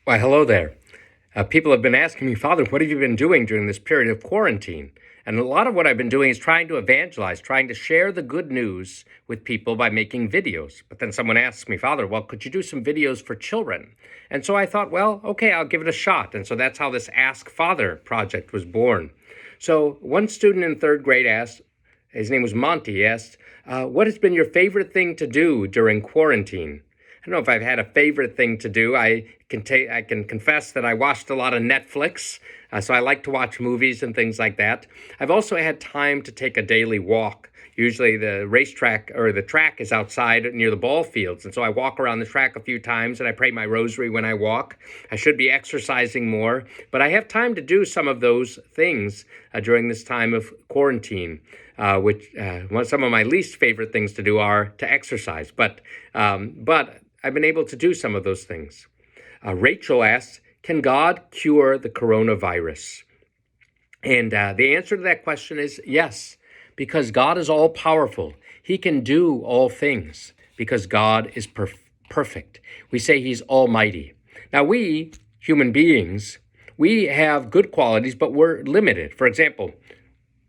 Why, hello there. People have been asking me, Father, what have you been doing during this period of quarantine? And a lot of what I've been doing is trying to evangelize, trying to share the good news with people by making videos. But then someone asked me, Father, well, could you do some videos for children? And so I thought, well, okay, I'll give it a shot. And so that's how this Ask Father project was born. So one student in third grade asked, his name was Monty, he asked, what has been your favorite thing to do during quarantine? I don't know if I've had a favorite thing to do. I can confess that I watched a lot of Netflix, so I like to watch movies and things like that. I've also had time to take a daily walk. Usually the racetrack or the track is outside near the ball fields, and so I walk around the track a few times and I pray my rosary when I walk. I should be exercising more, but I have time to do some of those things during this time of quarantine, which some of my least favorite things to do are to exercise, but I've been able to do some of those things. Rachel asks, can God cure the coronavirus? And the answer to that question is yes, because God is all powerful. He can do all things because God is perfect. We say he's almighty. Now we, human beings, we have good qualities, but we're limited. For example,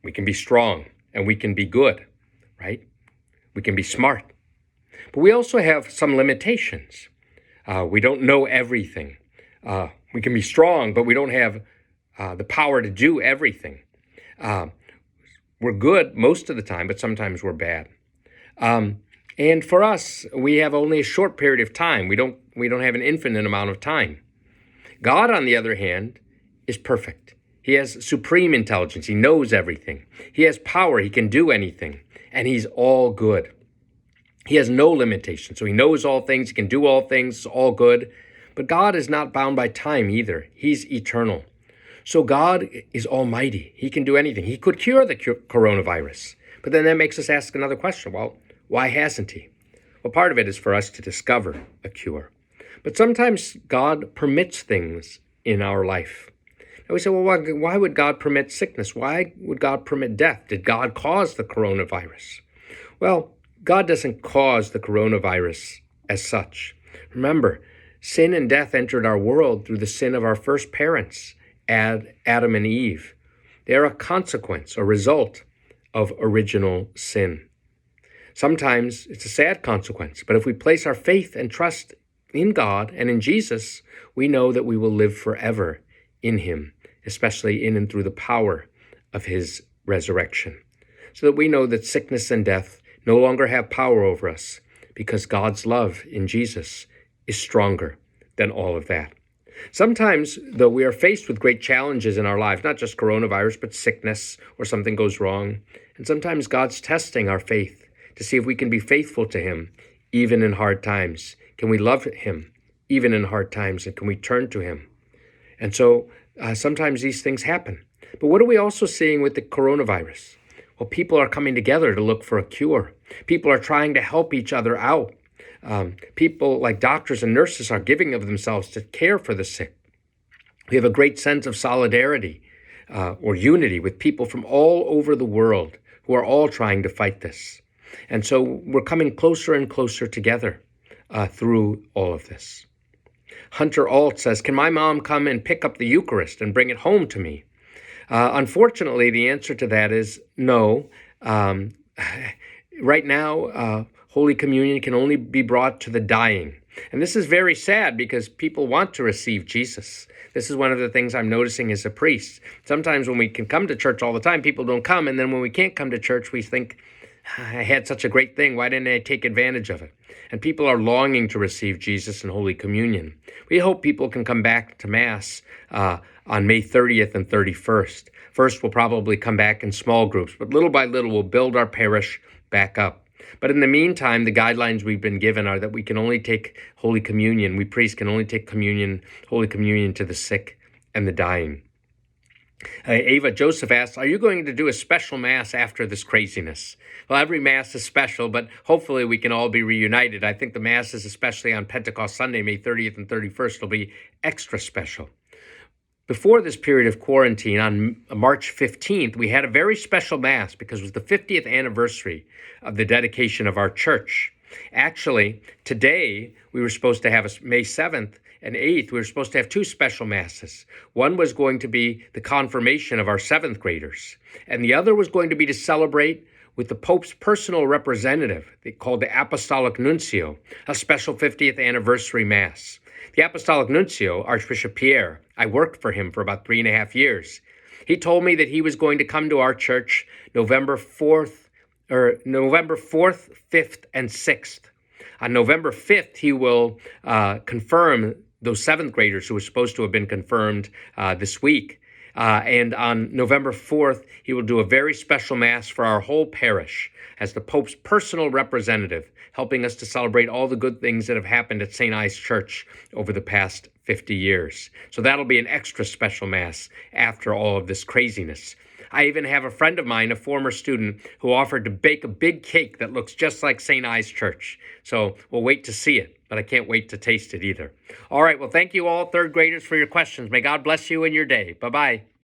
we can be strong and we can be good, right? We can be smart. But we also have some limitations. We don't know everything. We can be strong, but we don't have the power to do everything. We're good most of the time, but sometimes we're bad. And for us, we have only a short period of time. We don't have an infinite amount of time. God, on the other hand, is perfect. He has supreme intelligence. He knows everything. He has power. He can do anything. And he's all good. He has no limitation. So he knows all things. He can do all things. It's all good. But God is not bound by time either. He's eternal. So God is almighty. He can do anything. He could cure the coronavirus. But then that makes us ask another question. Well, why hasn't he? Well, part of it is for us to discover a cure. But sometimes God permits things in our life. And we say, well, why would God permit sickness? Why would God permit death? Did God cause the coronavirus? Well, God doesn't cause the coronavirus as such. Remember, sin and death entered our world through the sin of our first parents, Adam and Eve. They're a consequence, a result of original sin. Sometimes it's a sad consequence, but if we place our faith and trust in God and in Jesus, we know that we will live forever in him, especially in and through the power of his resurrection. So that we know that sickness and death no longer have power over us because God's love in Jesus is stronger than all of that. Sometimes, though, we are faced with great challenges in our lives, not just coronavirus, but sickness or something goes wrong. And sometimes God's testing our faith to see if we can be faithful to him even in hard times. Can we love him even in hard times, and can we turn to him? And so sometimes these things happen. But what are we also seeing with the coronavirus? Well, people are coming together to look for a cure. People are trying to help each other out. People like doctors and nurses are giving of themselves to care for the sick. We have a great sense of solidarity or unity with people from all over the world who are all trying to fight this. And so we're coming closer and closer together through all of this. Hunter Alt says, can my mom come and pick up the Eucharist and bring it home to me? Unfortunately, the answer to that is no. Right now, Holy Communion can only be brought to the dying. And this is very sad because people want to receive Jesus. This is one of the things I'm noticing as a priest. Sometimes when we can come to church all the time, people don't come. And then when we can't come to church, we think, I had such a great thing. Why didn't I take advantage of it? And people are longing to receive Jesus in Holy Communion. We hope people can come back to Mass on May 30th and 31st. First, we'll probably come back in small groups, but little by little, we'll build our parish back up. But in the meantime, the guidelines we've been given are that we can only take Holy Communion. We priests can only take Holy Communion to the sick and the dying. Ava Joseph asks, are you going to do a special Mass after this craziness? Well, every Mass is special, but hopefully we can all be reunited. I think the Masses, especially on Pentecost Sunday, May 30th and 31st, will be extra special. Before this period of quarantine, on March 15th, we had a very special Mass because it was the 50th anniversary of the dedication of our church. Actually, today we were supposed to have May 7th and 8th, we were supposed to have two special masses. One was going to be the confirmation of our seventh graders, and the other was going to be to celebrate with the Pope's personal representative, called the Apostolic Nuncio, a special 50th anniversary Mass. The Apostolic Nuncio, Archbishop Pierre, I worked for him for about 3.5 years. He told me that he was going to come to our church November 4th, 5th, and 6th. On November 5th, he will confirm those seventh graders who were supposed to have been confirmed this week. And on November 4th, he will do a very special Mass for our whole parish as the Pope's personal representative, helping us to celebrate all the good things that have happened at St. I's Church over the past 50 years. So that'll be an extra special Mass after all of this craziness. I even have a friend of mine, a former student, who offered to bake a big cake that looks just like St. I's Church. So we'll wait to see it, but I can't wait to taste it either. All right, well, thank you all, third graders, for your questions. May God bless you in your day. Bye-bye.